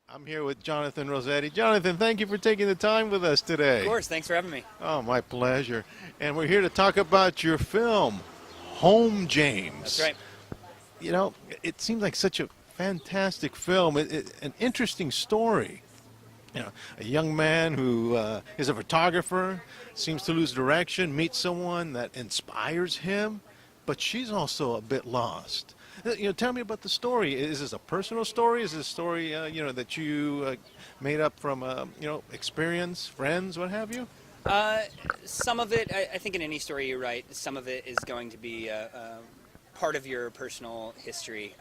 I'm here with Jonathan Rossetti. Jonathan, thank you for taking the time with us Of today. course, thanks for having me. Oh, my pleasure. And we're here to talk about your film, Home That's James. right. You know, it seems like such a fantastic film, an interesting story. A young man who is a photographer, seems to lose direction, meets someone that inspires him, but she's also a bit lost. Tell me about the story. Is this a personal story? Is this a story, that you made up from, experience, friends, what have you? Uh, some of it, I think in any story you write, some of it is going to be part of your personal history.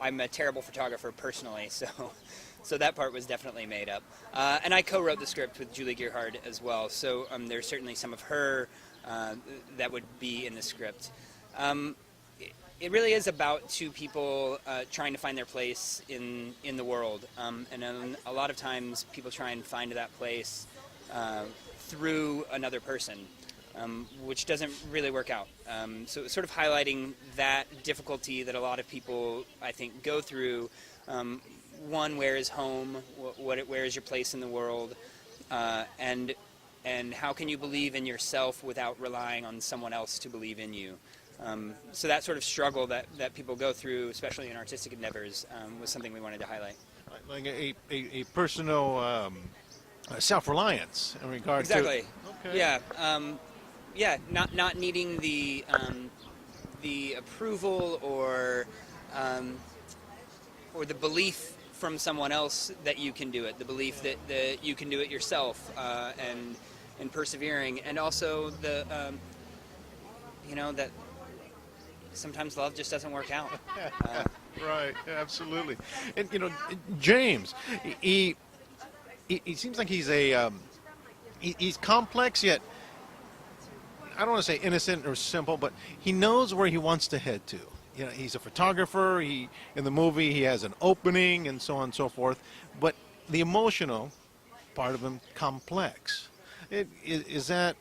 I'm a terrible photographer personally, so that part was definitely made up. And I co-wrote the script with Julie Gearhart as well, so there's certainly some of her that would be in the script. Um, it really is about two people trying to find their place in the world, and a lot of times people try and find that place through another person, which doesn't really work out. So it's sort of highlighting that difficulty that a lot of people, I think, go through. One, where is home? Where is your place in the world? And how can you believe in yourself without relying on someone else to believe in you? So that sort of struggle that people go through, especially in artistic endeavors, was something we wanted to highlight. Like a personal self-reliance in regard to... Exactly. Okay. Yeah. Yeah. Not needing the approval or the belief from someone else that you can do it. The belief that you can do it yourself, and persevering, and also that sometimes love just doesn't work out. Uh, Right, absolutely. And James, he he seems like he's he's complex yet I don't want to say innocent or simple, but he knows where he wants to head to. He's a photographer. He in the movie he has an opening and so on and so forth. But the emotional part of him complex. Is that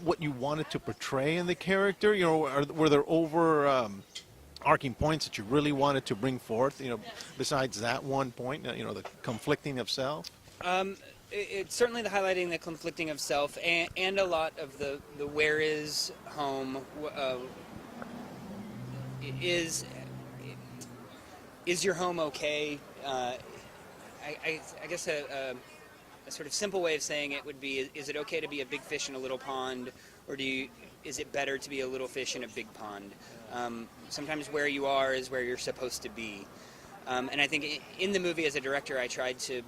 what you wanted to portray in the character? Were there arcing points that you really wanted to bring forth? Besides that one point, the conflicting of self. um, it's certainly the highlighting the conflicting of self, and a lot of the where is home, is is your home okay? I guess a sort of simple way of saying it would be: is it okay to be a big fish in a little pond, or is it better to be a little fish in a big pond? Sometimes where you are is where you're supposed to be. And I think in the movie, as a director, I tried to.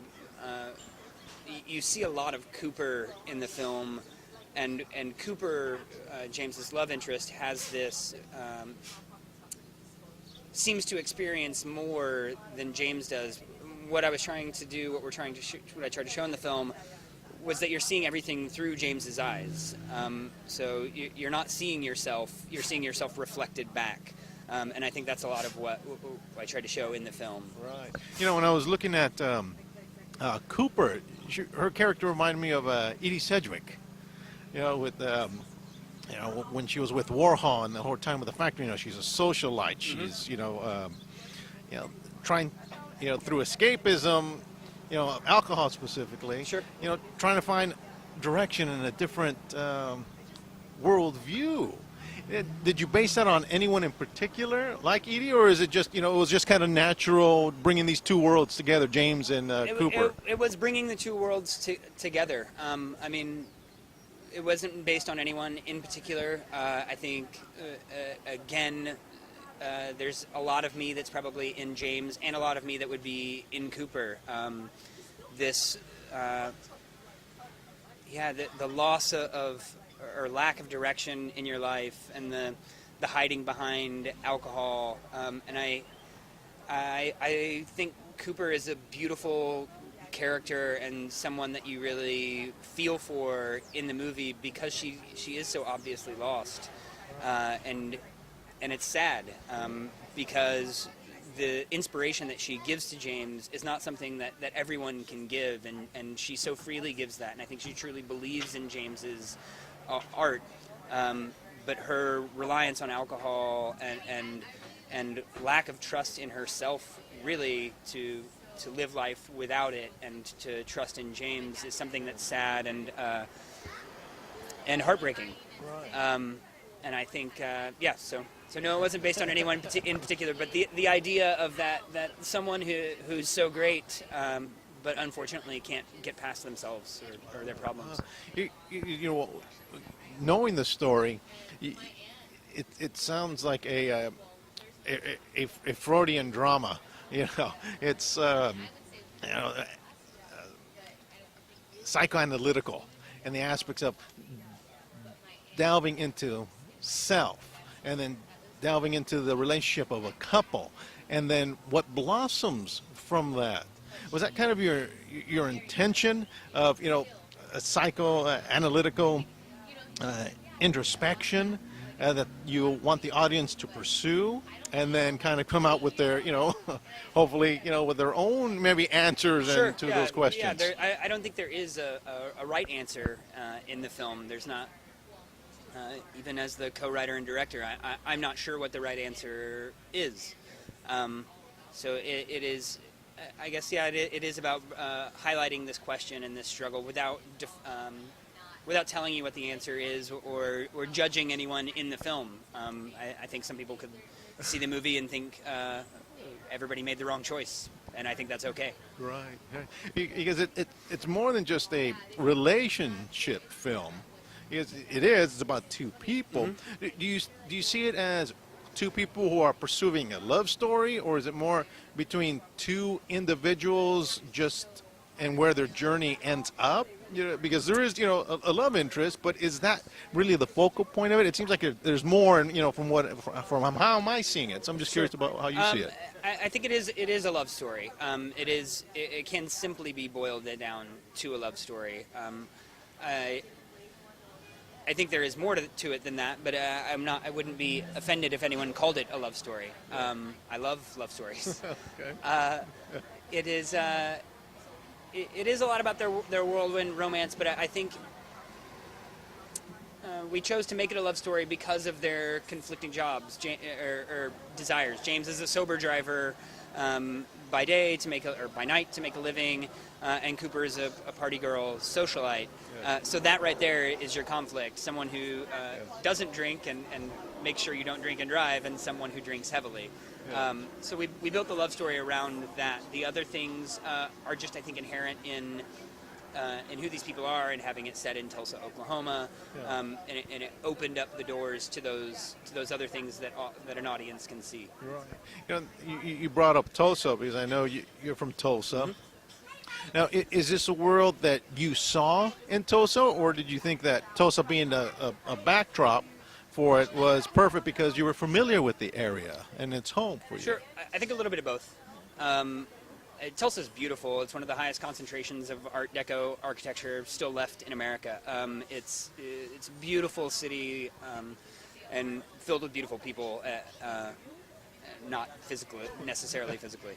You see a lot of Cooper in the film, and Cooper, James's love interest, has this. Seems to experience more than James does. What I was trying to do, what I tried to show in the film, was that you're seeing everything through James's eyes. So you're not seeing yourself; you're seeing yourself reflected back. And I think that's a lot of what I tried to show in the film. Right. When I was looking at Cooper, her character reminded me of Edie Sedgwick. With when she was with Warhol and the whole time with the factory. She's a socialite. Mm-hmm. She's trying through escapism, alcohol specifically. Sure. Trying to find direction in a different world view. Did you base that on anyone in particular, like Edie, or is it just it was just kind of natural bringing these two worlds together, James and Cooper? It was bringing the two worlds together. I mean, it wasn't based on anyone in particular. I think, again, there's a lot of me that's probably in James, and a lot of me that would be in Cooper. This, the loss of or lack of direction in your life, and the hiding behind alcohol. And I think Cooper is a beautiful character and someone that you really feel for in the movie, because she is so obviously lost, and it's sad, because the inspiration that she gives to James is not something that everyone can give, and she so freely gives that, and I think she truly believes in James's art, but her reliance on alcohol and lack of trust in herself, really, to live life without it, and to trust in James is something that's sad and heartbreaking. And I think, so no, it wasn't based on anyone in particular, but the idea of that someone who's so great, but unfortunately can't get past themselves or their problems. You know, knowing the story, it sounds like a Freudian drama. You know, it's you know, psychoanalytical, and the aspects of delving into self, and then delving into the relationship of a couple, and then what blossoms from that. Was that kind of your intention of, you know, a psychoanalytical introspection that you want the audience to pursue, and then kind of come out with their, you know, hopefully, you know, with their own maybe answers Sure, to those questions? Yeah, I don't think there is a right answer in the film. There's not. Even as the co-writer and director, I'm not sure what the right answer is. So it is, I guess, it is about highlighting this question and this struggle without telling you what the answer is, or judging anyone in the film. I think some people could see the movie and think everybody made the wrong choice, and I think that's okay. Right. Because it's more than just a relationship film. It's about two people. Mm-hmm. Do you see it as two people who are pursuing a love story, or is it more between two individuals and where their journey ends up? You know, because there is, you know, a love interest, but is that really the focal point of it? It seems like there's more, you know, from how am I seeing it? So I'm just curious about how you see it. I think it is a love story. It can simply be boiled down to a love story. I think there is more to it than that, but I wouldn't be offended if anyone called it a love story. I love love stories. Okay. It is a lot about their whirlwind romance, but I think we chose to make it a love story because of their conflicting jobs or desires. James is a sober driver by day or by night to make a living, and Cooper is a party girl socialite. So that right there is your conflict: someone who doesn't drink and makes sure you don't drink and drive, and someone who drinks heavily. So we built the love story around that. The other things are just, I think, inherent in who these people are, and having it set in Tulsa, Oklahoma, and it opened up the doors to those other things that an audience can see. Right. You know, you brought up Tulsa because I know you're from Tulsa. Mm-hmm. Now, is this a world that you saw in Tulsa, or did you think that Tulsa being a backdrop for it was perfect because you were familiar with the area and it's home for you? Sure. I think a little bit of both. Tulsa's beautiful. It's one of the highest concentrations of Art Deco architecture still left in America. It's a beautiful city and filled with beautiful people, not necessarily physically.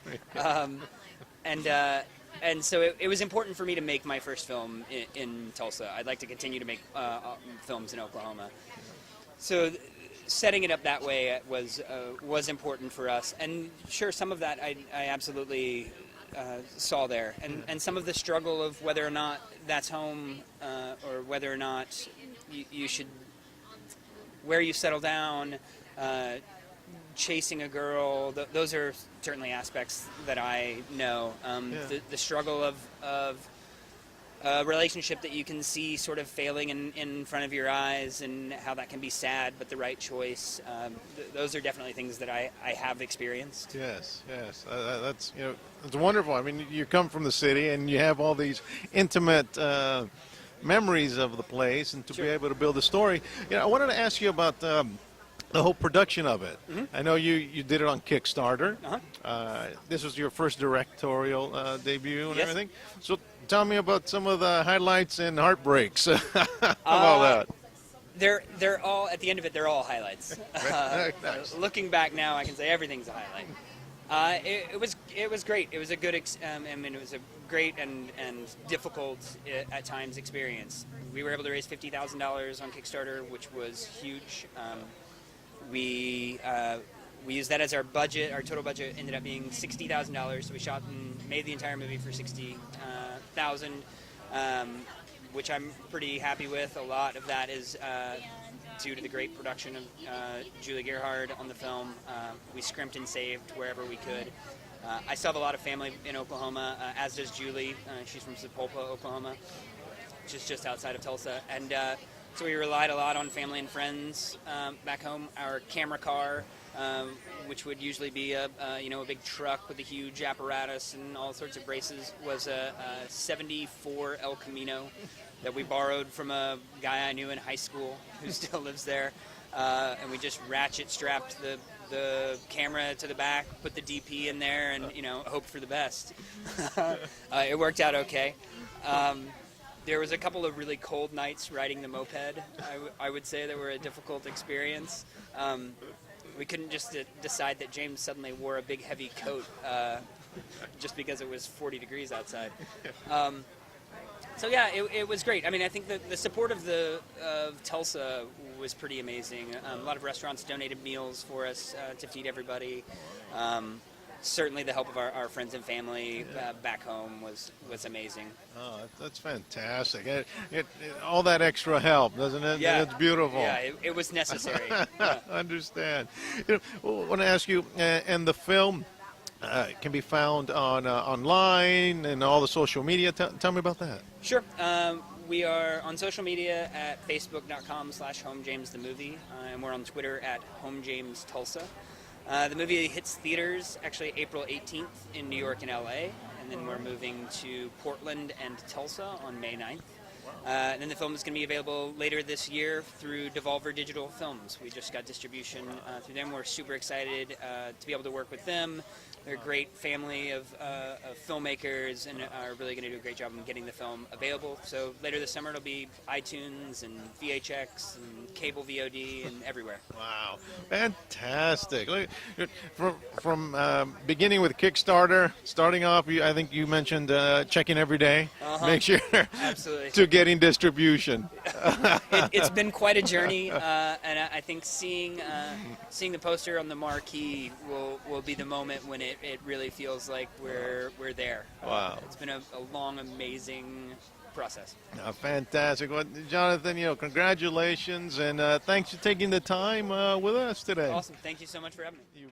And so it was important for me to make my first film in Tulsa. I'd like to continue to make films in Oklahoma. So setting it up that way was important for us. And sure, some of that I absolutely saw there. And some of the struggle of whether or not that's home, or whether or not you should, where you settle down, chasing a girl, those are certainly aspects that I know. The struggle of a relationship that you can see sort of failing in front of your eyes, and how that can be sad but the right choice. Those are definitely things that I have experienced. Yes. That's, you know, it's wonderful. I mean, you come from the city and you have all these intimate memories of the place, and to be able to build a story. You know, I wanted to ask you about the whole production of it. Mm-hmm. I know you did it on Kickstarter. This was your first directorial debut and everything. So tell me about some of the highlights and heartbreaks of all that. They're all, at the end of it, they're all highlights. Nice. Looking back now, I can say everything's a highlight. It was great. It was a good. I mean, it was a great and difficult at times experience. We were able to raise $50,000 on Kickstarter, which was huge. We We used that as our budget. Our total budget ended up being $60,000. So we shot and made the entire movie for $60,000, which I'm pretty happy with. A lot of that is due to the great production of Julie Gerhard on the film. We scrimped and saved wherever we could. I still have a lot of family in Oklahoma, as does Julie. She's from Sapulpa, Oklahoma, which is just outside of Tulsa. And so we relied a lot on family and friends back home. Our camera car, which would usually be a big truck with a huge apparatus and all sorts of braces, was a 74 El Camino that we borrowed from a guy I knew in high school who still lives there. And we just ratchet strapped the camera to the back, put the DP in there, and hoped for the best. It worked out okay. There was a couple of really cold nights riding the moped. I would say they were a difficult experience. We couldn't just decide that James suddenly wore a big heavy coat just because it was 40 degrees outside. So yeah, it was great. I mean, I think the support of Tulsa was pretty amazing. A lot of restaurants donated meals for us to feed everybody. Certainly the help of our friends and family back home was amazing. Oh, that's fantastic. All that extra help, doesn't it? Yeah. It's beautiful. Yeah, it was necessary. Yeah. I understand. I want to ask you, and the film can be found on online and all the social media. Tell me about that. Sure. We are on social media at facebook.com/HomeJamesTheMovie, and we're on Twitter at HomeJamesTulsa. The movie hits theaters actually April 18th in New York and LA, and then we're moving to Portland and Tulsa on May 9th. And then the film is going to be available later this year through Devolver Digital Films. We just got distribution through them. We're super excited to be able to work with them. They're a great family of filmmakers and are really going to do a great job in getting the film available. So later this summer it'll be iTunes and VHX and cable VOD and everywhere. Wow, fantastic! Look, from beginning with Kickstarter, starting off, I think you mentioned checking every day, make sure Absolutely. to getting distribution. It's been quite a journey, and I think seeing the poster on the marquee will be the moment when it really feels like we're there. Wow. It's been a long, amazing process. Fantastic. Well, Jonathan, congratulations, and thanks for taking the time with us today. Awesome. Thank you so much for having me.